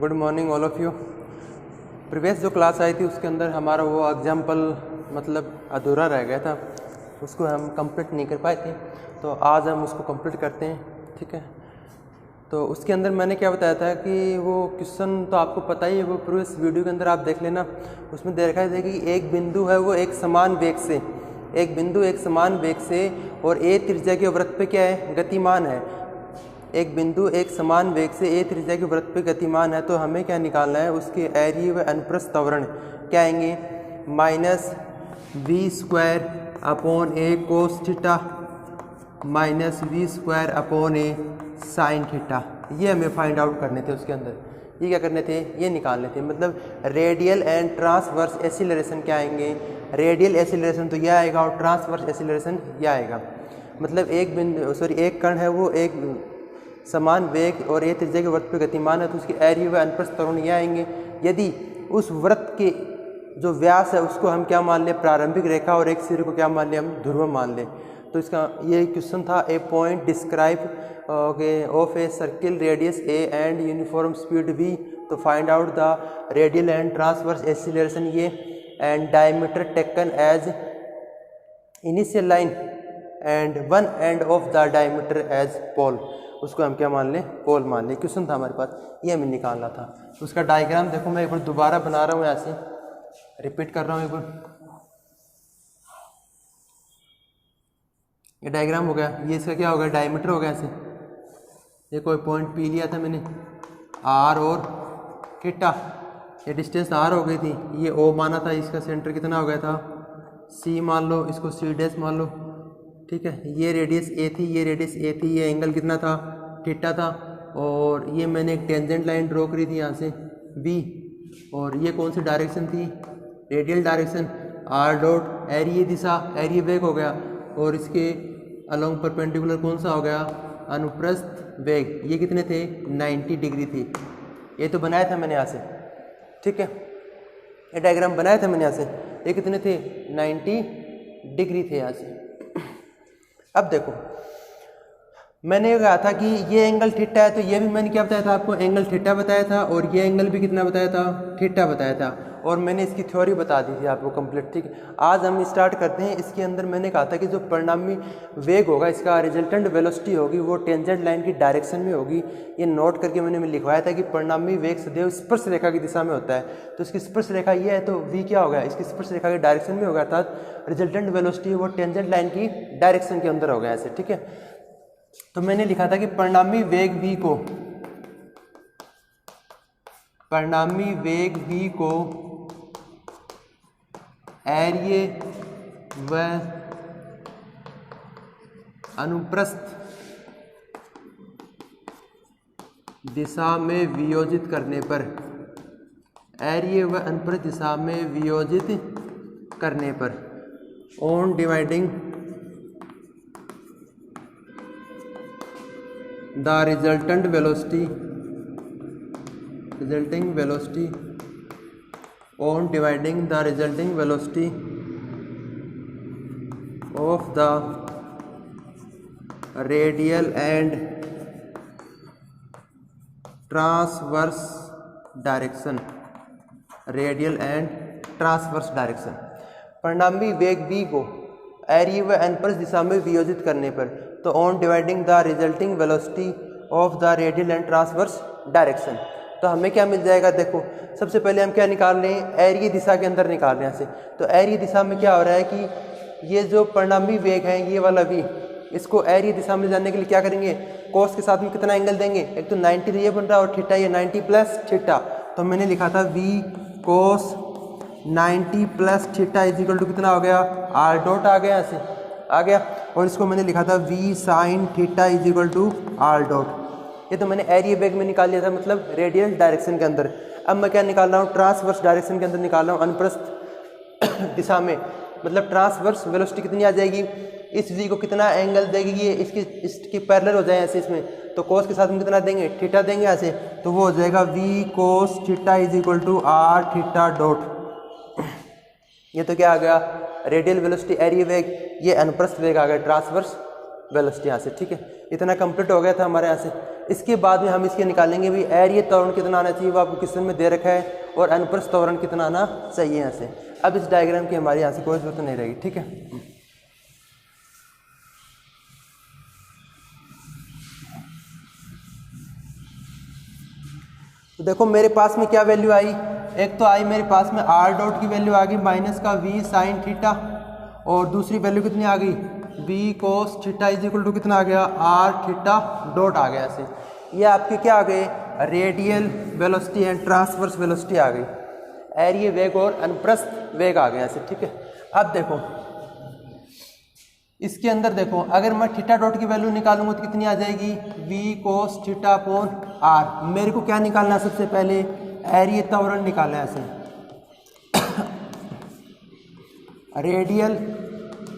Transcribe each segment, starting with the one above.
Good morning all of you. Previous जो class आई थी उसके अंदर हमारा वो एग्जाम्पल मतलब अधूरा रह गया था, उसको हम कंप्लीट नहीं कर पाए थे, तो आज हम उसको कंप्लीट करते हैं। ठीक है, तो उसके अंदर मैंने क्या बताया था कि वो क्वेश्चन तो आपको पता ही है, वो प्रीवियस वीडियो के अंदर आप देख लेना। उसमें देखा था कि एक बिंदु है वो एक समान वेग से, एक बिंदु एक समान वेग से और ए त्रिज्या के वृत्त पे क्या है, गतिमान है। एक बिंदु एक समान वेग से ए त्रिज्या के वृत्त पे गतिमान है, तो हमें क्या निकालना है, उसके एरिया व अनुप्रस्थ त्वरण क्या आएंगे, -v² अपॉन ए कोस थीटा -v² अपॉन ए साइन थीटा। ये हमें फाइंड आउट करने थे उसके अंदर। ये क्या करने थे, ये निकालने थे। मतलब रेडियल एंड ट्रांसवर्स एसिलरेशन क्या आएंगे, रेडियल एसिलरेशन तो यह आएगा और ट्रांसवर्स एसिलरेशन यह आएगा। मतलब एक बिंदु एक कण है वो एक समान वेग और ए त्रिज्या के वृत्त पे गतिमान है, तो उसके एरिया व अनुप्रस्थ त्वरण ये आएंगे। यदि उस वृत्त के जो व्यास है उसको हम क्या मान लें, प्रारंभिक रेखा, और एक सिरे को क्या मान लें, हम ध्रुव मान लें। तो इसका ये क्वेश्चन था, a point describe of a circle radius a and uniform speed v, तो find out the radial and transverse acceleration ये, and diameter taken as initial line and one end of the diameter as pole, उसको हम क्या मान लें, पोल मान लें। Question था हमारे पास, ये हमें निकालना था। तो उसका डायग्राम देखो, मैं एक बार दोबारा बना रहा हूँ, ऐसे रिपीट कर रहा हूँ एक बार। ये डायग्राम हो गया, ये इसका क्या हो गया, डायमीटर हो गया। ऐसे ये कोई पॉइंट पी लिया था मैंने, आर और थीटा, ये डिस्टेंस आर हो गई थी, ये ओ माना था, इसका सेंटर कितना हो गया था, सी मान लो, इसको सी डैश मान लो। ठीक है, ये रेडियस ए थी, ये रेडियस ए थी, ये एंगल कितना था, थीटा था, और ये मैंने एक टेंजेंट लाइन ड्रॉ करी थी यहाँ से बी, और ये कौन सी डायरेक्शन थी, रेडियल डायरेक्शन, आर डॉट एरिया दिशा, एरिया वेग हो गया, और इसके अलोंग परपेंडिकुलर कौन सा हो गया, अनुप्रस्थ वेग। ये कितने थे, 90 डिग्री थी। ये तो बनाया था मैंने यहाँ से, ठीक है, ये डायग्राम बनाया था मैंने यहाँ से। ये कितने थे, 90 डिग्री थे यहाँ से। अब देखो, मैंने कहा था कि ये एंगल थीटा है, तो ये भी मैंने क्या बताया था आपको, एंगल थीटा बताया था, और ये एंगल भी कितना बताया था, थीटा बताया था, और मैंने इसकी थ्योरी बता दी थी आपको कंप्लीट। ठीक है, आज हम स्टार्ट करते हैं। इसके अंदर मैंने कहा था कि जो परिणामी वेग होगा, इसका रिजल्टेंट वेलोसिटी होगी, वो टेंजेंट लाइन की डायरेक्शन में होगी। ये नोट करके मैंने लिखवाया था कि परिणामी वेग सदैव स्पर्श रेखा की दिशा में होता है। तो इसकी स्पर्श रेखा ये है, तो v क्या होगा, इसकी स्पर्श रेखा की डायरेक्शन में होगा, अर्थात रिजल्टेंट वेलोसिटी वो टेंजेंट लाइन की डायरेक्शन के अंदर होगा ऐसे। ठीक है, तो मैंने लिखा था कि परिणामी वेग v को, परिणामी वेग v को एरिया व अनुप्रस्थ दिशा में वियोजित करने पर, एरिया व अनुप्रस्थ दिशा में वियोजित करने पर, on dividing the resultant velocity, resulting velocity on dividing the resulting velocity of the radial and transverse direction, radial and transverse direction। परिणामी वेग v को एरिया व अनुप्रस्थ दिशा में वियोजित करने पर, तो on dividing the resulting velocity of the radial and transverse direction, तो हमें क्या मिल जाएगा। देखो, सबसे पहले हम क्या निकाल रहे हैं, एरिया दिशा के अंदर निकाल रहे हैं ऐसे। तो एरिया दिशा में क्या हो रहा है कि ये जो परिणामी वेग है, ये वाला v, इसको एरिया दिशा में जाने के लिए क्या करेंगे, कोस के साथ में कितना एंगल देंगे, एक तो 90 ये बन रहा है और थीटा ये 90 प्लस थीटा। तो मैंने लिखा था v cos 90 plus theta is equal to कितना हो गया, आर डॉट आ गया, ऐसे आ गया, और इसको मैंने लिखा था v sine theta is equal to r dot. ये तो मैंने एरिया वेग में निकाल लिया था, मतलब रेडियल डायरेक्शन के अंदर। अब मैं क्या निकाल रहा हूँ, ट्रांसवर्स डायरेक्शन के अंदर निकाल रहा हूँ, अनुप्रस्थ दिशा में, मतलब ट्रांसवर्स वेलोसिटी कितनी आ जाएगी, इस v को कितना एंगल देगी, ये इसकी पैरेलल हो जाए ऐसे इसमें, तो कोस के साथ में कितना देंगे, थीटा देंगे ऐसे, तो वो हो जाएगा v cos theta is equal to r theta dot. ये तो क्या आ गया, रेडियल वेलोसिटी एरिया वेग, ये अनुप्रस्थ वेग आ गया ट्रांसवर्स वेलोसिटी यहाँ से। ठीक है, इतना कंप्लीट हो गया था हमारे यहाँ से। इसके बाद में हम इसके निकालेंगे भी एरिया त्वरण कितना आना चाहिए, वो आपको क्वेश्चन में दे रखा है, और अनुप्रस्थ त्वरण कितना आना चाहिए यहाँ से। अब इस डायग्राम की हमारी यहाँ से कोई जरूरत नहीं रहेगी, ठीक है। तो देखो मेरे पास में क्या वैल्यू आई, एक तो आई मेरे पास में आर डॉट की वैल्यू आ गई माइनस का वी साइन थीटा, और दूसरी वैल्यू कितनी आ गई, v cos theta is equal to कितना आ गया, आर थीटा डॉट आ गया ऐसे। ये आपके क्या आ गए, radial velocity and transverse velocity आ गई, एरिया वेग और अनुप्रस्थ वेग आ गया ऐसे, ठीक है। अब देखो इसके अंदर देखो, अगर मैं थीटा डॉट की वैल्यू निकालूंगा तो कितनी आ जाएगी, v cos theta upon r. मेरे को क्या निकालना है, सबसे पहले एरिया त्वरण निकालना है ऐसे, रेडियल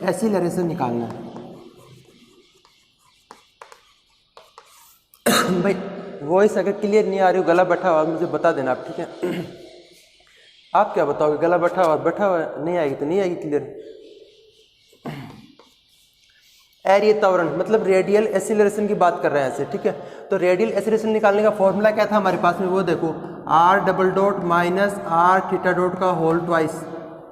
एक्सीलरेशन निकालना है। भाई वॉइस अगर क्लियर नहीं आ रही हो, गला बैठा हुआ मुझे बता देना आप, ठीक है। आप क्या बताओगे, गला बैठा हुआ नहीं आएगी तो नहीं आएगी क्लियर। एरिया त्वरण मतलब रेडियल एक्सीलरेशन की बात कर रहे हैं ऐसे, ठीक है। तो रेडियल एक्सीलरेशन निकालने का फॉर्मूला क्या था हमारे पास में, वो देखो r double dot minus are theta dot का होल ट्वाइस,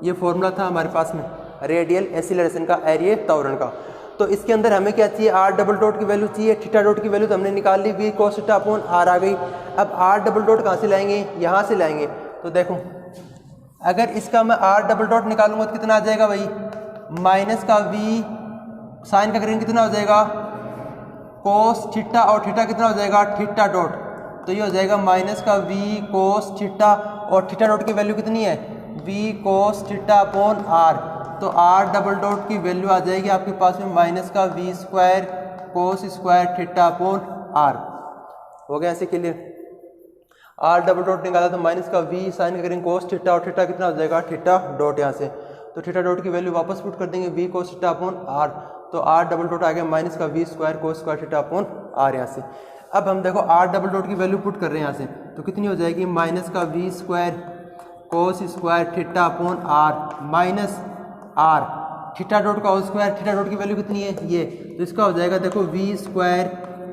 ये फॉर्मूला था हमारे पास में रेडियल एक्सीलरेशन का, एरिया त्वरण का। तो इसके अंदर हमें क्या चाहिए, आर डबल डॉट की वैल्यू चाहिए, थीटा डॉट की वैल्यू तो हमने निकाल ली, v cos theta upon r आ गई। अब आर डबल डॉट कहाँ से लाएंगे, यहाँ से लाएंगे। तो देखो अगर इसका मैं आर डबल डॉट निकालूंगा तो कितना आ जाएगा भाई, माइनस का वी साइन का ग्रेन कितना हो जाएगा, कोस थीटा, और थीटा कितना हो जाएगा, थीटा डॉट। तो ये हो जाएगा माइनस का वी कोस थीटा, और थीटा डॉट की वैल्यू कितनी है, v cos theta upon r. तो आर डबल डॉट की वैल्यू आ जाएगी आपके पास में माइनस का v square cos square theta upon r. हो गया ऐसे क्लियर। आर डबल डॉट निकाला तो माइनस का वी साइन का ग्रेन कोस थीटा, और थीटा कितना हो जाएगा, थीटा डॉट यहाँ से। तो थीटा डॉट की वैल्यू वापस पुट कर देंगे, v cos theta upon r. तो आर डबल डॉट आ गया माइनस का v square cos square theta upon r यहाँ से। अब हम देखो आर डबल डॉट की वैल्यू पुट कर रहे हैं यहाँ से, तो कितनी हो जाएगी, माइनस का v square cos square theta upon r minus are theta dot का होल स्क्वायर। थीटा डॉट की वैल्यू कितनी है, ये, तो इसका हो जाएगा देखो v square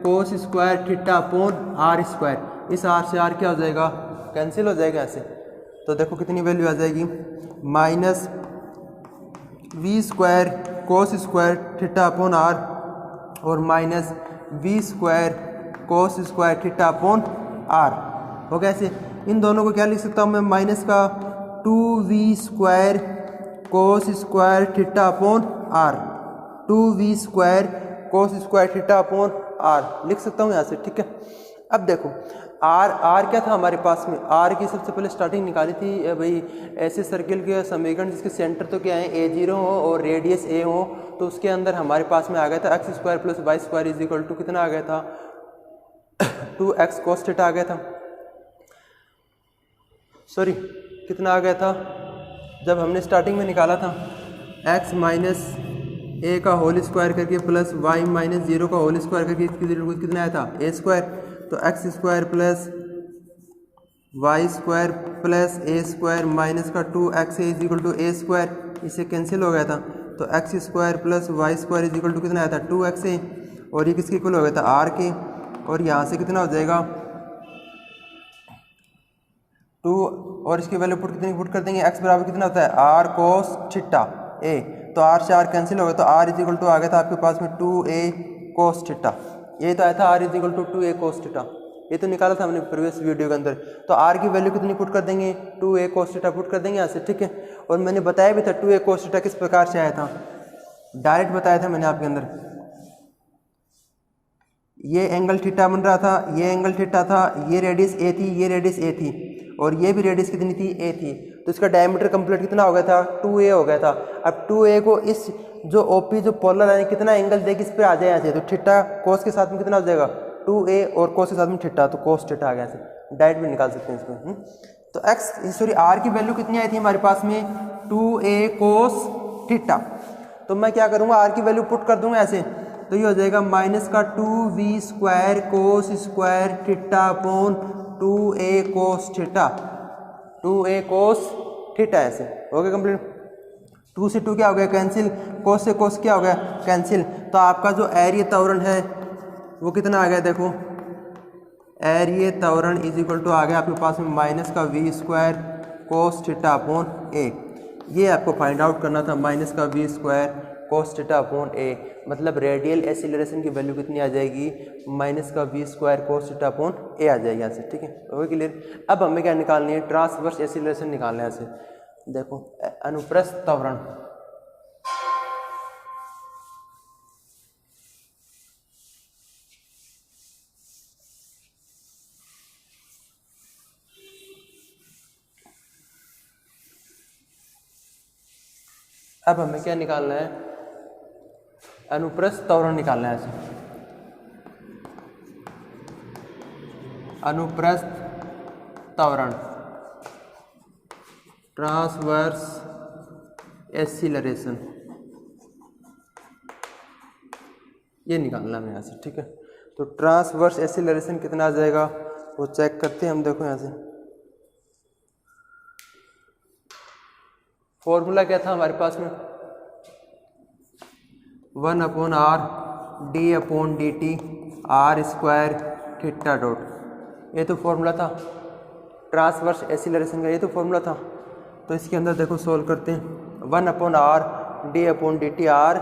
cos square theta upon r square. इस आर से आर क्या हो जाएगा, कैंसिल हो जाएगा ऐसे। तो देखो कितनी वैल्यू आ जाएगी, minus v square cos square theta upon r और minus v square cos square theta upon r. हो गया ऐसे। इन दोनों को क्या लिख सकता हूँ मैं, माइनस का 2v square cos square theta upon r, 2v square cos square theta upon r लिख सकता हूँ यहाँ से, ठीक है। अब देखो आर क्या था हमारे पास में, आर की सबसे पहले स्टार्टिंग निकाली थी भाई, ऐसे सर्किल के समीकरण जिसके सेंटर तो क्या है a0 हो और रेडियस a हो, तो उसके अंदर हमारे पास में आ गया था x square plus y square is equal to कितना आ गया था, 2x cos थीटा आ गया था। सॉरी कितना आ गया था जब हमने स्टार्टिंग में निकाला था, x माइनस ए का होल स्क्वायर करके प्लस y माइनस 0 का होल स्क्वायर करके कितना आया था, a स्क्वायर। तो x square plus y square plus a square minus का 2x is equal to a square, इसे कैंसिल हो गया था। तो x square plus y square is equal to कितना आया था, 2x और ये किसके इक्वल हो गया था, r के। और यहाँ से कितना हो जाएगा 2 और इसकी वैल्यू कितनी पुट कर देंगे, x बराबर कितना होता है r cos थीटा a। तो r से r कैंसिल हो गया, तो r इज इक्वल टू आ गया था आपके पास में 2a cos थीटा। ये तो आया था r is equal to 2a cos theta, ये तो निकाला था हमने प्रीवियस वीडियो के अंदर। तो r की वैल्यू कितनी पुट कर देंगे, 2a cos थीटा पुट कर देंगे यहाँ से, ठीक है। और मैंने बताया भी था 2a cos थीटा किस प्रकार से आया था, डायरेक्ट बताया था मैंने आपके अंदर। ये एंगल थीटा बन रहा था, ये एंगल थीटा था, ये रेडियस a थी, ये रेडियस a थी, और ये भी रेडियस कितनी थी, a थी। तो इसका डायमीटर कंप्लीट कितना हो गया था, 2a हो गया था। अब 2a को इस जो OP जो पोलर लाइन कितना एंगल देगी इस पे आ जाए यहाँ से, तो थीटा कोस के साथ में कितना हो जाएगा 2a और कोस के साथ में थीटा, तो कोस थीटा आ गया से, डायरेक्ट भी निकाल सकते हैं इसको। तो r की वैल्यू कितनी आई थी हमारे पास में, 2a कोस थीटा। तो मैं क्या करूँगा, r की वैल्यू पुट कर दूंगा ऐसे, तो ये हो जाएगा माइनस का 2v square cos square theta upon 2a cos theta, 2a cos theta ऐसे हो गया कंप्लीट। 2 से 2 क्या हो गया कैंसिल, कोस से कोस क्या हो गया कैंसिल। तो आपका जो एरिया त्वरण है वो कितना आ गया, देखो एरिए त्वरण इज इक्वल टू आ गया आपके पास में माइनस का v square cos theta upon a. ये आपको फाइंड आउट करना था, माइनस का v square cos theta upon a, मतलब रेडियल एसिलरेशन की वैल्यू कितनी आ जाएगी, माइनस का v square cos theta upon a आ जाएगी यहाँ से। ठीक है, हो गया क्लियर। अब हमें क्या निकालनी है, ट्रांसवर्स एसिलरेशन निकालना है। यहाँ से देखो अनुप्रस्थ त्वरण, अब हमें क्या निकालना है, अनुप्रस्थ त्वरण निकालना है ऐसे। अनुप्रस्थ त्वरण, ट्रांसवर्स एसिलरेशन, ये निकालना है यहाँ से। ठीक है, तो ट्रांसवर्स एसिलरेशन कितना आ जाएगा वो चेक करते हैं हम। देखो यहाँ से फॉर्मूला क्या था हमारे पास में, 1/r d/dt r square theta dot, ये तो फॉर्मूला था ट्रांसवर्स एसिलरेशन का, ये तो फॉर्मूला था। तो इसके अंदर देखो सोल्व करते हैं, 1/r d/dt r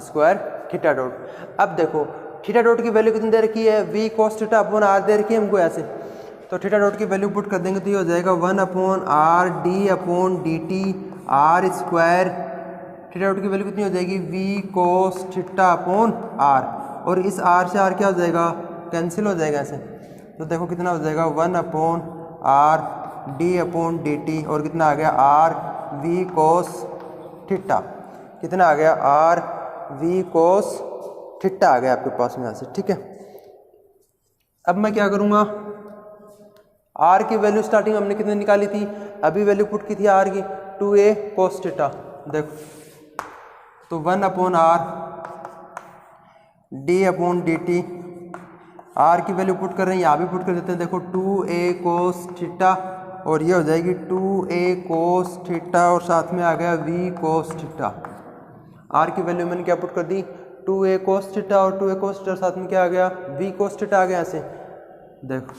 square theta dot. अब देखो थीटा डॉट की वैल्यू कितनी दे रखी है, v cos theta upon r दे रखी है हमको ऐसे। तो थीटा डॉट की वैल्यू पुट कर देंगे तो ये हो जाएगा 1/r d/dt r square, theta dot की वैल्यू कितनी हो जाएगी, v cos theta upon r, और इस r से r क्या हो जाएगा, कैंसिल हो जाएगा ऐसे। तो देखो कितना हो जाएगा, 1/r d/dt और कितना आ गया r v cos थीटा, कितना आ गया r v cos थीटा आ गया आपके पास में यहाँ से। ठीक है, अब मैं क्या करूँगा, r की वैल्यू स्टार्टिंग हमने कितनी निकाली थी, अभी वैल्यू पुट की थी r की 2a cos थीटा। देखो तो 1/r d/dt, r की वैल्यू पुट कर रहे हैं, यहाँ भी पुट कर देते हैं। देखो 2a cos थीटा और ये हो जाएगी 2a cos थीटा और साथ में आ गया v cos थीटा। r की वैल्यू मैंने क्या पुट कर दी, 2a cos थीटा और 2a cos थीटा, साथ में क्या आ गया, v cos थीटा आ गया ऐसे। देखो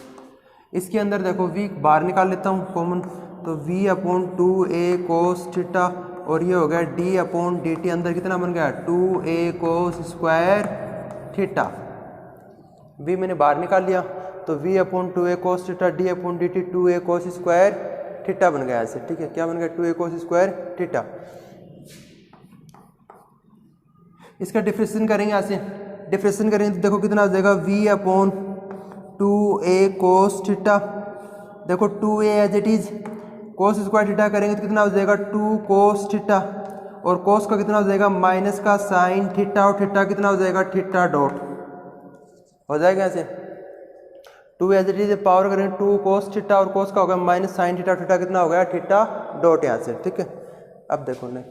इसके अंदर देखो v बाहर निकाल लेता हूँ कॉमन, तो v/2a cos थीटा और ये हो गया d/dt, अंदर कितना बन गया 2a cos square theta, v मैंने बाहर निकाल लिया तो v/2a cos theta d/dt 2a cos square theta बन गया ऐसे। ठीक है, क्या बन गया, 2a cos स्क्वायर थीटा। इसका डिफ्रेंशिएशन करेंगे, यहाँ से डिफ्रेंशिएशन करेंगे तो देखो कितना हो जाएगा, v/2a cos थीटा, देखो 2a as it is, cos square theta करेंगे तो कितना हो जाएगा 2 cos थीटा, और cos का कितना हो जाएगा माइनस का साइन थीटा, और थीटा कितना हो जाएगा थीटा डॉट हो जाएगा ऐसे। 2 एज इट इज पावर करेंगे 2 cos थीटा और cos का होगा माइनस साइन थीटा, थीटा कितना हो गया थीटा डॉट यहाँ से। ठीक है, अब देखो नहीं,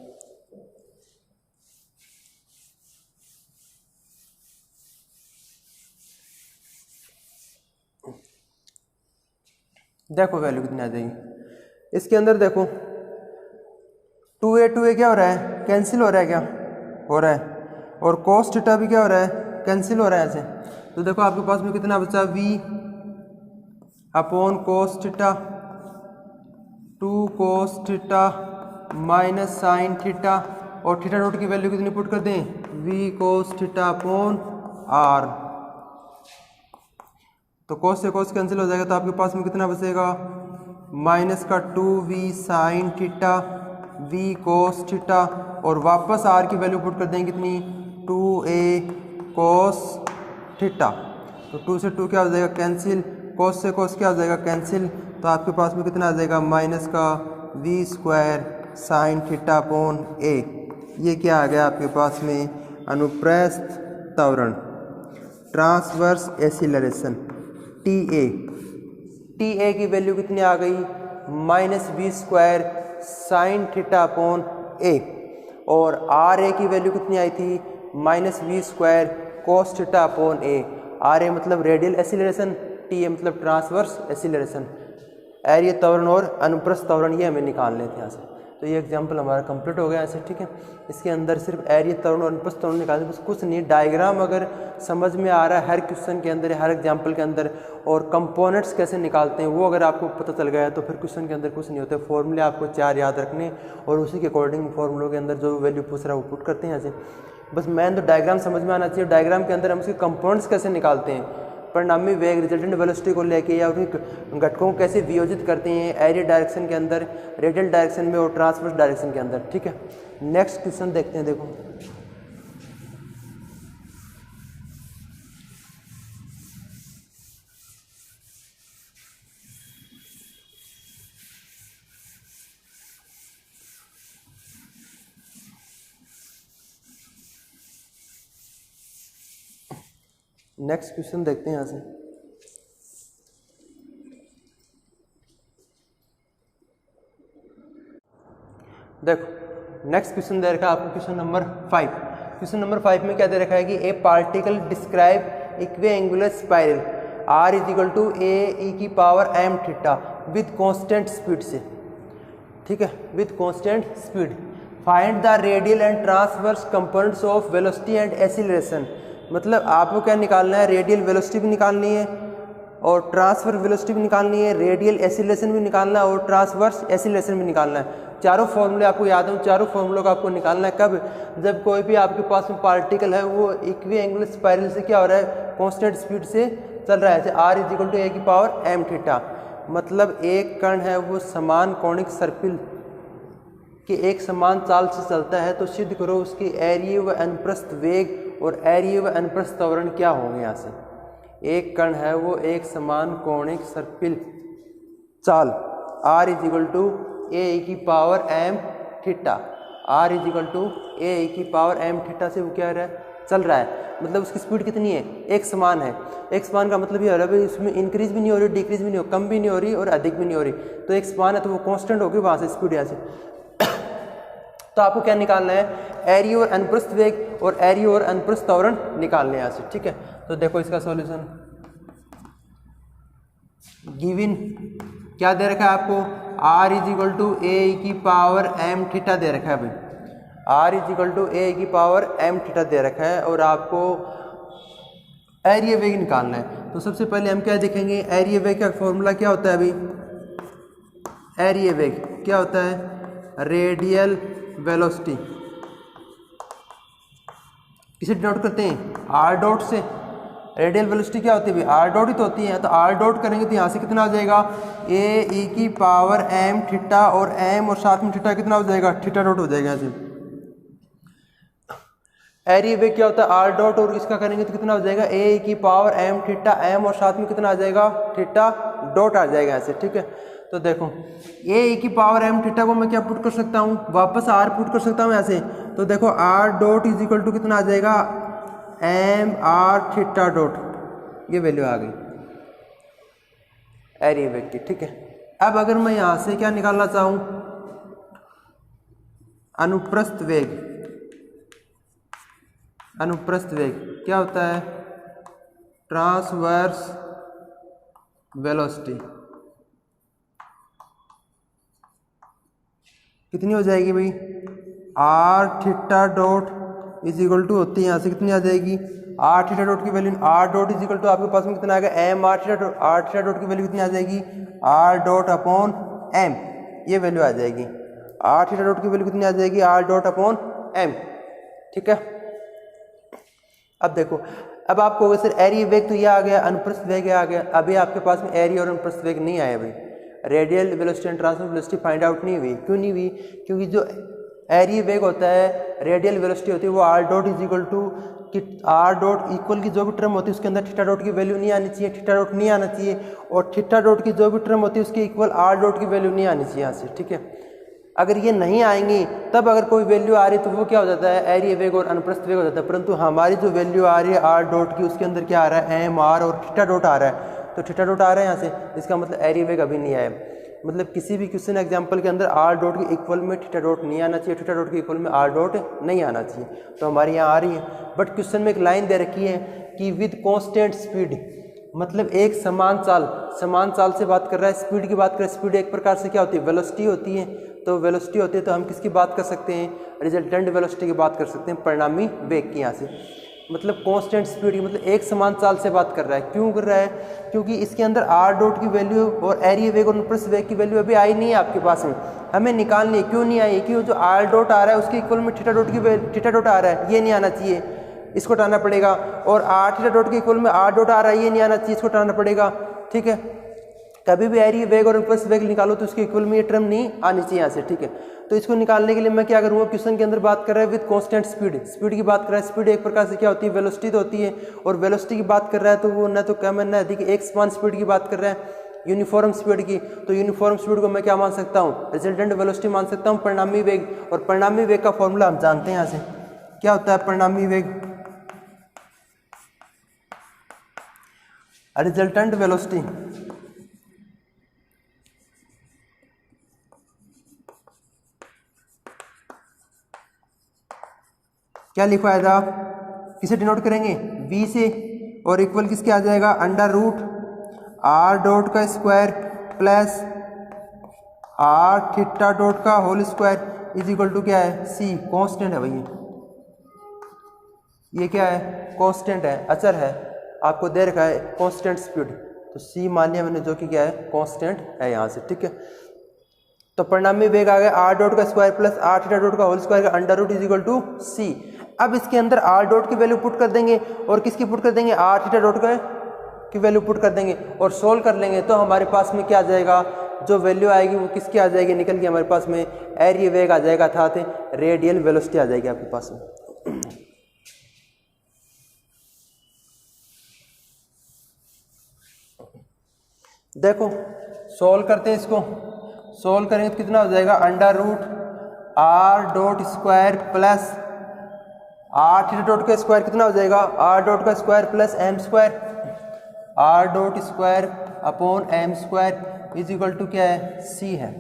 देखो वैल्यू कितनी आ जाएगी इसके अंदर। देखो 2a क्या हो रहा है, कैंसिल हो रहा है, क्या हो रहा है, और cos थीटा भी क्या हो रहा है, कैंसिल हो रहा है ऐसे। तो देखो आपके पास में कितना बचा, v/cos theta 2 cos theta minus sine theta, और थीटा डॉट की वैल्यू कितनी पुट कर दें, v cos theta upon r। तो cos से cos कैंसिल हो जाएगा तो आपके पास में कितना बचेगा, माइनस का 2v sine theta v cos theta, और वापस r की वैल्यू पुट कर देंगे कितनी, 2a cos थीटा। तो 2 से 2 क्या हो जाएगा कैंसिल, cos से cos क्या हो जाएगा कैंसिल, तो आपके पास में कितना आ जाएगा माइनस का v square sine theta upon a। ये क्या आ गया आपके पास में, अनुप्रस्थ त्वरण, ट्रांसवर्स एसिलरेशन TA की वैल्यू कितनी आ गई, minus v square sine theta upon a, और RA की वैल्यू कितनी आई थी, minus v square cos theta upon a। RA मतलब रेडियल एसिलरेशन, TA मतलब ट्रांसवर्स एसिलरेशन। एरिया त्वरण और अनुप्रस्थ त्वरण ये हमें निकालने थे यहाँ से। तो ये एग्जाम्पल हमारा कंप्लीट हो गया ऐसे, ठीक है। इसके अंदर सिर्फ एरिया त्वरण और अनुप्रस्थ त्वरण निकालते बस, कुछ नहीं। डायग्राम अगर समझ में आ रहा है हर क्वेश्चन के अंदर, हर एग्जाम्पल के अंदर, और कंपोनेंट्स कैसे निकालते हैं वो अगर आपको पता चल गया तो फिर क्वेश्चन के अंदर कुछ नहीं होता। फॉर्मूले आपको 4 याद रखने और उसी के अकॉर्डिंग फॉर्मूलों के अंदर जो वैल्यू पूछ रहा है वो पुट करते हैं ऐसे। बस मेन तो डायग्राम समझ में आना चाहिए। डायग्राम के अंदर हम उसके कंपोनेंट्स कैसे निकालते हैं, परिणामी वेग रिजल्टेंट वेलोसिटी को लेके, या उनके घटकों को कैसे वियोजित करते हैं एरिया डायरेक्शन के अंदर, रेडियल डायरेक्शन में और ट्रांसवर्स डायरेक्शन के अंदर, ठीक है। नेक्स्ट क्वेश्चन देखते हैं। देखो नेक्स्ट क्वेश्चन देखते हैं यहाँ से। देखो नेक्स्ट क्वेश्चन दे रखा है आपको, क्वेश्चन नंबर 5। क्वेश्चन नंबर 5 में क्या दे रखा है कि a particle describe equiangular spiral r is equal to a e की power M theta with constant speed से, ठीक है, with constant speed. Find the radial and transverse components of velocity and acceleration. मतलब आपको क्या निकालना है, रेडियल वेलोसिटी भी निकालनी है और ट्रांसवर्स वेलोसिटी भी निकालनी है, रेडियल एक्सीलरेशन भी निकालना है और ट्रांसवर्स एक्सीलरेशन भी निकालना है। चारों फॉर्मूले आपको याद है, चारों फॉर्मूलों का आपको निकालना है कब, जब कोई भी आपके पास में पार्टिकल है वो इक्विएंगुलर स्पाइरल से क्या हो रहा है, कांस्टेंट स्पीड से चल रहा है, जैसे आर इज इक्वल टू ए की पावर एम थीटा। मतलब एक कण है वो समान कोणिक सर्पिल कि एक समान चाल से चलता है, तो सिद्ध करो उसकी एरिया व अनुप्रस्थ वेग और एरिया व अनुप्रस्थ त्वरण क्या होंगे। यहाँ से एक कण है वो एक समान कोणिक सर्पिल चाल r इज इक्वल टू ए की power M theta, r is equal to ए की पावर एम थीटा से वो क्या रहा है, चल रहा है। मतलब उसकी स्पीड कितनी है, एक समान है। एक समान का मतलब ये हो रहा है इसमें इंक्रीज भी नहीं हो रही, डिक्रीज भी नहीं हो, कम भी नहीं हो रही और अधिक भी नहीं हो रही, तो एक समान है तो वो कांस्टेंट होगी वहाँ से स्पीड यहाँ से। तो आपको क्या निकालना है, एरिया और अनुप्रस्थ वेग और एरिया और अनुप्रस्थ त्वरण निकालने यहाँ से, ठीक है। तो देखो इसका सॉल्यूशन गिवन क्या दे रखा है आपको, r इज इक्वल टू ए की पावर एम थीटा दे रखा है भाई, r इज इक्वल टू ए की पावर एम थीटा दे रखा है और आपको एरिया वेग निकालना है। तो सबसे पहले हम क्या देखेंगे, एरिया वेग का फॉर्मूला क्या होता है अभी, एरिया वेग क्या होता है, रेडियल वेलोसिटी किसे डिनोट करते हैं, आर डॉट से। रेडियल वेलोसिटी क्या होती है भाई, आर डॉट ही तो होती है, तो आर डॉट करेंगे तो यहाँ से कितना आ जाएगा, ए ई की पावर एम थीटा और एम और साथ में थीटा कितना हो जाएगा, थीटा डॉट हो जाएगा यहाँ से। एरिया वेग क्या होता है, आर डॉट और इसका करेंगे तो कितना हो जाएगा, ए ई की पावर एम थीटा एम और साथ में कितना आ जाएगा, थीटा डॉट आ जाएगा ऐसे, ठीक है। तो देखो ए ई की पावर एम थीटा को मैं क्या पुट कर सकता हूँ, वापस आर पुट कर सकता हूँ ऐसे। तो देखो r dot is equal to कितना आ जाएगा, एम आर थीटा डॉट, ये वैल्यू आ गई एरिया वेग की, ठीक है। अब अगर मैं यहाँ से क्या निकालना चाहूँ, अनुप्रस्थ वेग, अनुप्रस्थ वेग क्या होता है, ट्रांसवर्स वेलोसिटी कितनी हो जाएगी भाई, r theta dot is equal to होती है यहाँ से कितनी आ जाएगी, आर थीटा डॉट की value, r dot is equal to आपके पास में कितना आ गया, m r theta dot, r theta dot की वैल्यू कितनी आ जाएगी, आर डॉट अपॉन एम, ये वैल्यू आ जाएगी। आर थीटा डॉट की वैल्यू कितनी आ जाएगी, आर डॉट अपॉन एम, ठीक है। अब देखो, अब आपको सर एरिया वेग तो ये आ गया, अनुप्रस्थ वेग आ गया, अभी आपके पास में एरिया और अनुप्रस्थ वेग नहीं आया भाई, radial velocity and transverse velocity find out नहीं हुई। क्यों नहीं हुई, क्योंकि जो एरिया वेग होता है, रेडियल वेलोसिटी होती है वो r dot is equal to कि आर डॉट इक्वल की जो भी टर्म होती है उसके अंदर थीटा डॉट की वैल्यू नहीं आनी चाहिए, थीटा डॉट नहीं आना चाहिए, और थीटा डॉट की जो भी टर्म होती है उसके इक्वल आर डॉट की वैल्यू नहीं आनी चाहिए यहाँ से, ठीक है। अगर ये नहीं आएंगी तब अगर कोई वैल्यू आ रही है तो वो क्या हो जाता है, एरिया वेग और अनुप्रस्थ वेग हो जाता है। परंतु हमारी जो वैल्यू आ रही है आर डॉट की, उसके अंदर क्या आ रहा है, एम आर और थीटा डॉट आ रहा है, तो थीटा डॉट आ रहा है यहाँ से, इसका मतलब एरिया वेग अभी नहीं आया। मतलब किसी भी क्वेश्चन एग्जाम्पल के अंदर आर डॉट के इक्वल में थीटा डॉट नहीं आना चाहिए, थीटा डॉट के इक्वल में आर डॉट नहीं आना चाहिए, तो हमारे यहाँ आ रही है। बट क्वेश्चन में एक लाइन दे रखी है कि विद कांस्टेंट स्पीड, मतलब एक समान चाल, समान चाल से बात कर रहा है, स्पीड की बात कर रहा है, स्पीड एक प्रकार से क्या होती है, वेलोसिटी होती है। तो वेलोसिटी होती है तो हम किसकी बात कर सकते हैं, रिजल्टेंट वेलोसिटी की बात कर सकते हैं, परिणामी वेग की। यहाँ से मतलब कांस्टेंट स्पीड की, मतलब एक समान चाल से बात कर रहा है। क्यों कर रहा है, क्योंकि इसके अंदर आर डॉट की वैल्यू और एरिया वेग और अनुप्रस्थ वेग की वैल्यू अभी आई नहीं है आपके पास में, हमें निकालनी है। क्यों नहीं आई है, क्योंकि जो आर डॉट आ रहा है उसके इक्वल में थीटा डॉट आ रहा है, ये नहीं आना चाहिए, इसको हटाना पड़ेगा। और आर थीटा डॉट के इक्वल में आर डॉट आ रहा है, ये नहीं आना चाहिए, इसको हटाना पड़ेगा। ठीक है, कभी भी एरिया वेग और अनुप्रस्थ वेग निकालो तो उसके इक्वल में ये टर्म नहीं आनी चाहिए यहाँ से। ठीक है, तो इसको निकालने के लिए मैं क्या करूँगा, क्वेश्चन के अंदर बात कर रहा है विद कांस्टेंट स्पीड की बात कर रहा है। स्पीड एक प्रकार से क्या होती है, वेलोसिटी तो होती है, और वेलोसिटी की बात कर रहा है तो वो न तो कम है न अधिक, एक समान स्पीड की बात कर रहा है, यूनिफॉर्म स्पीड की। तो यूनिफॉर्म स्पीड को मैं क्या मान सकता हूँ, रिजल्टेंट वेलोसिटी मान सकता हूँ, परिणामी वेग। और परिणामी वेग का फॉर्मूला हम जानते हैं यहाँ से, क्या होता है परिणामी वेग, रिजल्टेंट वेलोसिटी क्या लिखवाया था, किसे डिनोट करेंगे, v से, और इक्वल किसके आ जाएगा, अंडर रूट आर डॉट का square plus r theta dot का whole square is equal to क्या है, c, कांस्टेंट है भैया, ये क्या है, कांस्टेंट है, अचर है, आपको दे रखा है कांस्टेंट स्पीड, तो c मान लिया मैंने, जो कि क्या है, कांस्टेंट है यहाँ से। ठीक है, तो परिणामी वेग आ गया आर डॉट का square plus r theta dot का होल स्क्वायर का under root is equal to c। अब इसके अंदर आर डॉट की वैल्यू पुट कर देंगे और किसकी पुट कर देंगे, आर थीटा डॉट की वैल्यू पुट कर देंगे और सोल्व कर लेंगे, तो हमारे पास में क्या आ जाएगा, जो वैल्यू आएगी वो किसकी आ जाएगी, निकल के हमारे पास में एरिया वेग आ जाएगा, अर्थात रेडियल वेलोसिटी आ जाएगी आपके पास में। देखो सोल्व करते हैं, इसको सोल्व करेंगे तो कितना हो जाएगा, under root r dot square plus r theta dot का स्क्वायर कितना हो जाएगा, आर डॉट का square plus m square, r dot square upon M square is equal to क्या है, सी है।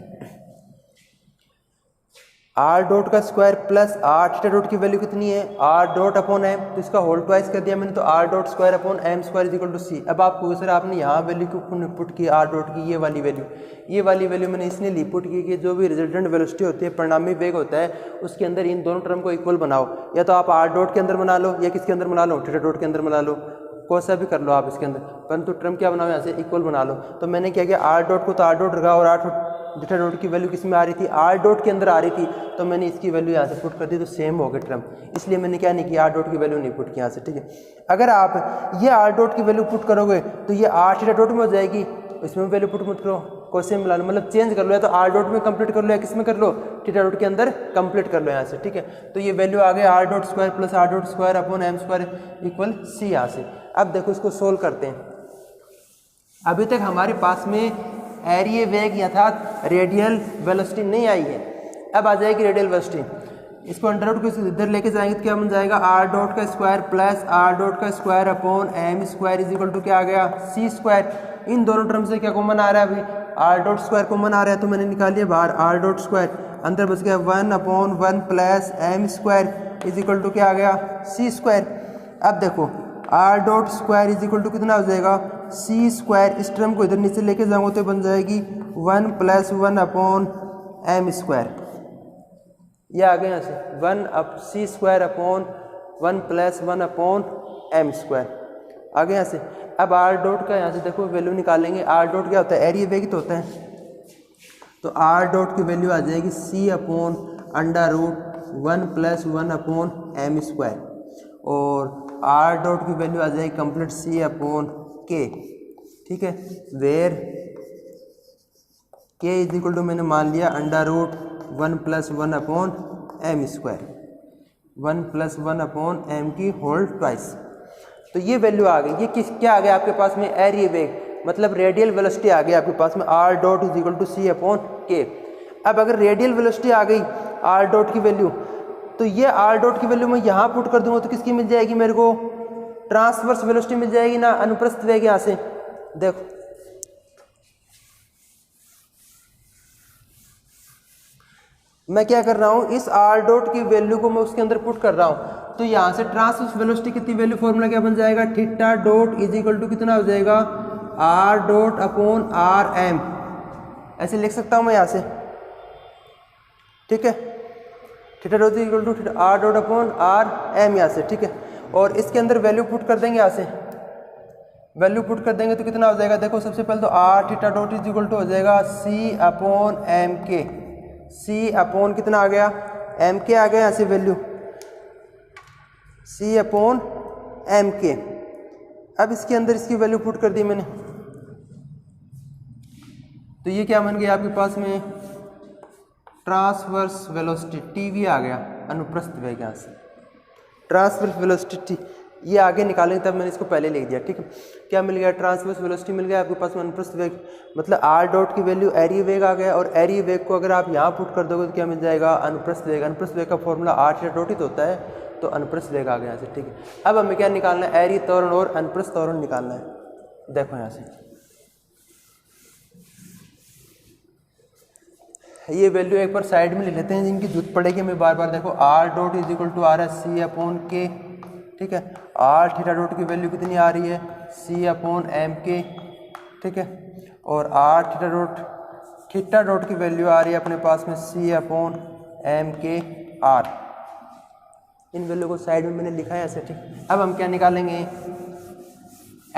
आर डॉट का square plus r theta dot की वैल्यू कितनी है, आर डॉट अपॉन एम, तो इसका होल ट्वाइस कर दिया मैंने, तो r dot square upon M square is equal to c. अब आपको सर आपने यहाँ वैल्यू क्यों पुट की, आर डॉट की ये वाली वैल्यू मैंने इसलिए ली पुट की कि जो भी रिजल्टेंट वेलोसिटी होती है, परिणामी वेग होता है, उसके अंदर इन दोनों टर्म को इक्वल बनाओ, या तो आप आर डॉट के अंदर बना लो या किसके अंदर बना लो, थीटा डॉट के अंदर बना लो, कौन सा भी कर लो आप इसके अंदर, परंतु टर्म क्या बनाओ यहाँ से, इक्वल बना लो। तो मैंने क्या किया, आर डॉट को तो आर डॉट रखा और आर थीटा डॉट की वैल्यू किस में आ रही थी, आर डॉट के अंदर आ रही थी, तो मैंने इसकी वैल्यू यहाँ से पुट कर दी, तो सेम हो गए टर्म, इसलिए मैंने क्या नहीं किया, आर डॉट की वैल्यू नहीं पुट की यहाँ से। ठीक है, अगर आप ये आर डॉट की वैल्यू पुट करोगे तो ये आर थीटा डॉट में हो जाएगी, इसमें वैल्यू पुट मत करो, क्वेश्चन मिला लो, मतलब चेंज कर लो, या तो आर डॉट में कंप्लीट कर लो या किस में कर लो, थीटा डॉट के अंदर कंप्लीट कर लो यहाँ से। ठीक है, तो ये वैल्यू आ गई r dot square plus r dot square upon M square equal c यहाँ से। अब देखो इसको सोल्व करते हैं, अभी तक हमारे पास में एरिया वेग अर्थात रेडियल वेलोसिटी नहीं आई है, अब आ जाएगी रेडियल वेलोसिटी। इसको अंडर रूट को इधर लेके जाएंगे तो क्या बन जाएगा, आर डॉट का स्क्वायर प्लस आर डॉट का square upon M square is equal to क्या आ गया, सी स्क्वायर। इन दोनों टर्म से क्या कॉमन आ रहा है, अभी आर डॉट स्क्वायर कॉमन आ रहा है, तो मैंने निकाल लिया बाहर आर डॉट स्क्वायर, अंदर बच गया 1/1 plus m square is equal to क्या आ गया, सी स्क्वायर। अब देखो r dot square is equal to कितना हो जाएगा, सी स्क्वायर, इस टर्म को इधर नीचे लेके जाऊंगा तो बन जाएगी 1 + 1 अपॉन एम स्क्वायर, ये आ गया यहाँ से 1 upon c square upon 1 + 1 upon M square आ गया यहाँ से। अब आर डॉट का यहाँ से देखो वैल्यू निकालेंगे, आर डॉट क्या होता है, एरिया वेग तो होता है, तो आर डॉट की वैल्यू आ जाएगी c upon under root 1 + 1 upon M square, और आर डॉट की वैल्यू आ जाएगी कंप्लीट सी अपॉन के। ठीक है, वेयर के इज इक्वल टू मैंने मान लिया under root 1 + 1 upon M square, 1 + 1 upon m की होल ट्वाइस। तो ये वैल्यू आ गई, ये क्या आ गया आपके पास में, एरिया वेग मतलब रेडियल वेलोसिटी आ गई आपके पास में, r dot is equal to c upon k. अब अगर रेडियल वेलोसिटी आ गई आर डॉट की वैल्यू, तो ये आर डॉट की वैल्यू मैं यहाँ पुट कर दूंगा तो किसकी मिल जाएगी मेरे को, ट्रांसवर्स वेलोसिटी मिल जाएगी ना, अनुप्रस्थ वेग यहाँ से। देखो मैं क्या कर रहा हूँ, इस आर डॉट की वैल्यू को मैं उसके अंदर पुट कर रहा हूँ, तो यहाँ से ट्रांसवर्स वेलोसिटी कितनी वैल्यू, फॉर्मूला क्या बन जाएगा, theta dot is equal to कितना हो जाएगा, r dot upon r m, ऐसे लिख सकता हूँ मैं यहाँ से। ठीक है। Theta dot equal to r dot upon r m यहाँ से, ठीक है। और इसके अंदर वैल्यू पुट कर देंगे, यहाँ से वैल्यू पुट कर देंगे तो कितना हो जाएगा, देखो सबसे पहले तो r theta dot is equal to हो जाएगा सी अपॉन एम के। सी अपॉन कितना आ गया, एम के आ गया, यहाँ से वैल्यू सी अपॉन एम के। अब इसके अंदर इसकी वैल्यू पुट कर दी मैंने, तो ये क्या बन गया आपके पास में, ट्रांसवर्स वेलोसिटी टीवी आ गया, अनुप्रस्थ वेग। यहाँ से ट्रांसवर्स वेलोसिटी ये आगे निकालेंगे, तब मैंने इसको पहले लिख दिया, ठीक है। क्या मिल गया, ट्रांसवर्स वेलोसिटी मिल गया आपके पास में, अनुप्रस्थ वेग मतलब आर डॉट की वैल्यू एरिया वेग आ गया, और एरिया वेग को अगर आप यहाँ पुट कर दोगे तो क्या मिल जाएगा, अनुप्रस्थ वेग। अनुप्रस्थ वेग का फॉर्मूला आर थीटा डॉट ही तो होता है, तो अनुप्रस्थ वेग आ गया यहाँ से, ठीक है। अब हमें क्या निकालना है, एरिया त्वरण और अनुप्रस्थ त्वरण निकालना है। देखो यहाँ से ये वैल्यू एक बार साइड में ले लेते हैं, जिनकी जरूरत पड़ेगी हमें बार बार। देखो r dot is equal to r है सी अपॉन के, ठीक है। आर थीटा डॉट की वैल्यू कितनी आ रही है, सी अपॉन एम के, ठीक है। और आर थीटा डॉट की वैल्यू आ रही है अपने पास में सी upon M K are. In value को साइड में मैंने लिखा है ऐसे, ठीक। अब हम क्या निकालेंगे,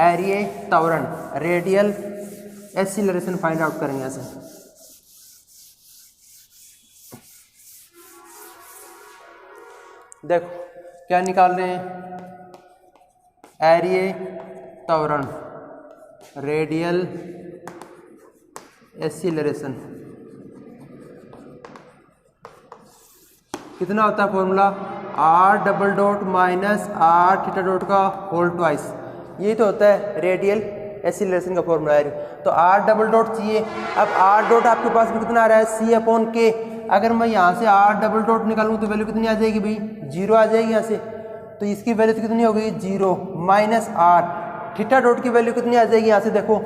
एरिया त्वरण रेडियल एक्सीलरेशन फाइंड आउट करेंगे ऐसे। देखो क्या निकाल रहे हैं, एरिया त्वरण रेडियल एक्सीलरेशन कितना होता है formula, r double dot minus are theta dot का होल ट्वाइस, ये तो होता है रेडियल एक्सीलरेशन का फॉर्मूला है। तो आर डबल डॉट चाहिए, अब आर डॉट आपके पास में कितना आ रहा है, सी अपॉन के। अगर मैं यहाँ से आर डबल डॉट निकालूँ तो वैल्यू कितनी आ जाएगी भाई, जीरो आ जाएगी यहाँ से, तो इसकी वैल्यू कितनी हो गई, zero minus are theta dot की वैल्यू कितनी आ जाएगी, यहाँ से देखो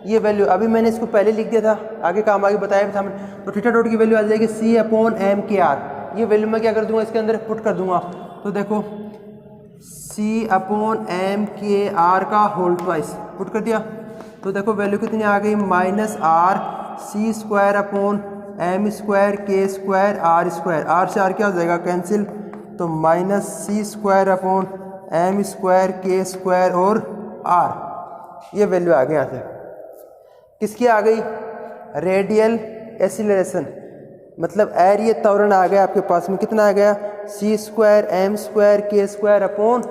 ये वैल्यू अभी मैंने इसको पहले लिख दिया था, आगे काम आगे बताया भी था मैंने। तो थीटा डॉट की वैल्यू आ जाएगी c upon M K are. ये वैल्यू मैं क्या कर दूंगा, इसके अंदर पुट कर दूंगा, तो देखो C upon M K R का होल ट्वाइस पुट कर दिया, तो देखो वैल्यू कितनी आ गई, minus R C square upon M square K square R square. R से आर क्या हो जाएगा, कैंसिल, तो minus C square upon M square K square और आर। ये वैल्यू आ गई यहाँ से, किसकी आ गई, रेडियल एक्सीलरेशन मतलब एरिया त्वरण आ गया आपके पास में, कितना आ गया, c square M square K square upon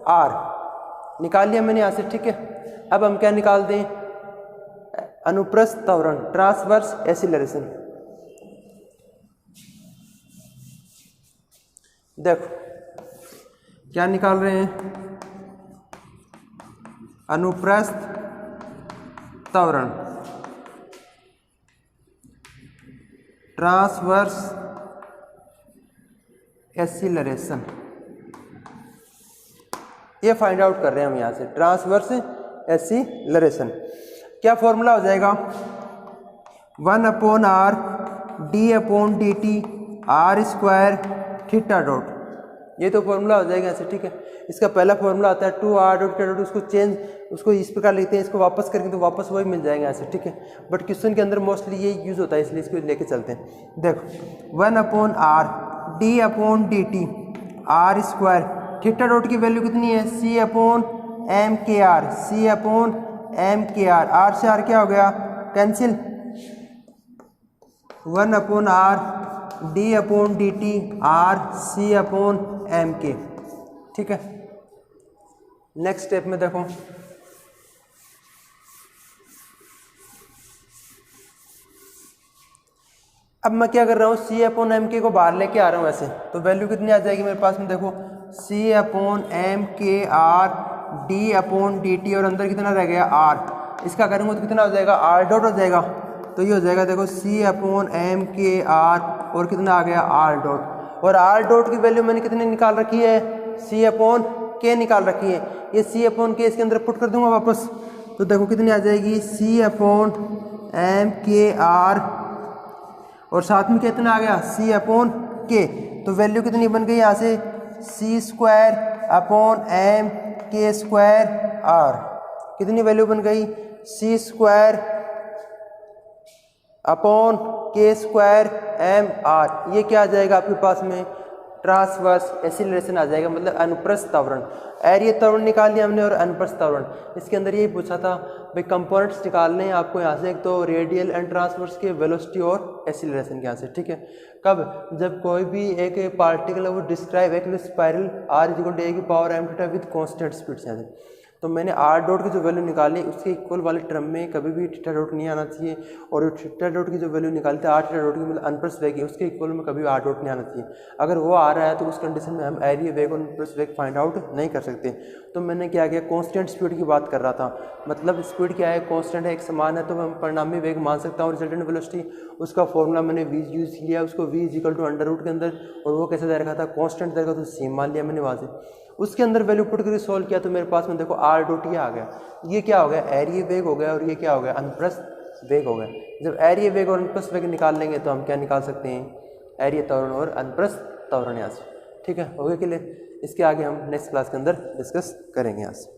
are. निकाल लिया मैंने यहाँ से, ठीक है। अब हम क्या निकाल दें, अनुप्रस्थ त्वरण ट्रांसवर्स एक्सीलरेशन। देखो क्या निकाल रहे हैं, अनुप्रस्थ त्वरण ट्रांसवर्स एक्सीलरेशन, ये फाइंड आउट कर रहे हैं हम यहाँ से, ट्रांसवर्स एक्सीलरेशन। क्या फॉर्मूला हो जाएगा, 1 upon R D upon D T R square theta dot, ये तो फॉर्मूला हो जाएगा ऐसे, ठीक है। इसका पहला फॉर्मूला आता है 2r डॉट थीटा डॉट, उसको चेंज, उसको इस प्रकार लिखते हैं, इसको वापस करके तो वापस वही मिल जाएगा ऐसे, ठीक है। बट क्वेश्चन के अंदर मोस्टली ये यूज़ होता है, इसलिए इसको लेके चलते हैं। देखो 1 upon R D upon D T R square, theta dot की वैल्यू कितनी है, सी upon M K R, C upon M K R से आर क्या हो गया, cancel, 1 upon R D upon D T R C upon M K, ठीक है। Next step में देखो, अब मैं क्या कर रहा हूँ, सी अपॉन एम के को बाहर लेके आ रहा हूँ ऐसे, तो वैल्यू कितनी आ जाएगी मेरे पास में, देखो C upon M K are D upon D T और अंदर कितना रह गया आर, इसका करूँगा तो कितना हो जाएगा, आर डॉट हो जाएगा, तो ये हो जाएगा देखो C upon M K are और कितना आ गया आर डॉट, और आर डॉट की वैल्यू मैंने कितनी निकाल रखी है, सी अपॉन के निकाल रखी है, ये सी अपॉन के इसके अंदर पुट कर दूंगा वापस, तो देखो कितनी आ जाएगी, c upon M K are और साथ में कितना आ गया, सी अपॉन के, तो वैल्यू कितनी बन गई यहाँ से, सी स्क्वायर अपॉन एम के स्क्वायर आर, कितनी वैल्यू बन गई, सी स्क्वायर अपॉन के स्क्वायर एम आर, ये क्या आ जाएगा आपके पास में, ट्रांसवर्स एसिलरेशन आ जाएगा, मतलब अनुप्रस्थ त्वरण। एरिया त्वरण निकाल लिया हमने और अनुप्रस्थ त्वरण। इसके अंदर यही पूछा था भाई कंपोनेंट्स निकालने हैं आपको यहाँ से, एक तो रेडियल एंड ट्रांसवर्स के वेलोसिटी और एसिलरेशन के यहाँ से, ठीक है। कब, जब कोई भी एक पार्टिकल है वो डिस्क्राइब एक स्पाइरल आर इक्वल टू ए की power M theta with constant speed से। तो मैंने आर डॉट की जो वैल्यू निकाली उसके इक्वल वाले टर्म में कभी भी थीटा डॉट नहीं आना चाहिए, और जो थीटा डॉट की जो वैल्यू निकालते हैं आर थीटा डॉट की मतलब अनुप्रस्थ वेग है उसके इक्वल में कभी आर डॉट नहीं आना चाहिए। अगर वो आ रहा है तो उस कंडीशन में हम एरिया वेग और अनुप्रस्थ वेग फाइंड आउट नहीं कर सकते। तो मैंने क्या किया, कांस्टेंट स्पीड की बात कर रहा था, मतलब स्पीड क्या है, कांस्टेंट है, एक समान है, तो मैं परिणामी वेग मान सकता हूँ। रिजल्टेंट वेलोसिटी उसका फॉर्मूला मैंने v यूज किया, उसको v equal to under root के अंदर, और वो कैसे दे रखा था, कांस्टेंट दे रखा, तो सेम मान लिया मैंने वहाँ से। उसके अंदर वैल्यू पुट करके सॉल्व किया तो मेरे पास में देखो आर डॉट ये आ गया। ये क्या हो गया, एरिया वेग हो गया, और ये क्या हो गया, अनुप्रस्थ वेग हो गया। जब एरिया वेग और अनुप्रस्थ वेग निकाल लेंगे तो हम क्या निकाल सकते हैं, एरिया त्वरण और अनुप्रस्थ त्वरण यहाँ से। ठीक है, हो गया क्लियर। इसके आगे हम नेक्स्ट क्लास के अंदर डिस्कस करेंगे यहाँ से।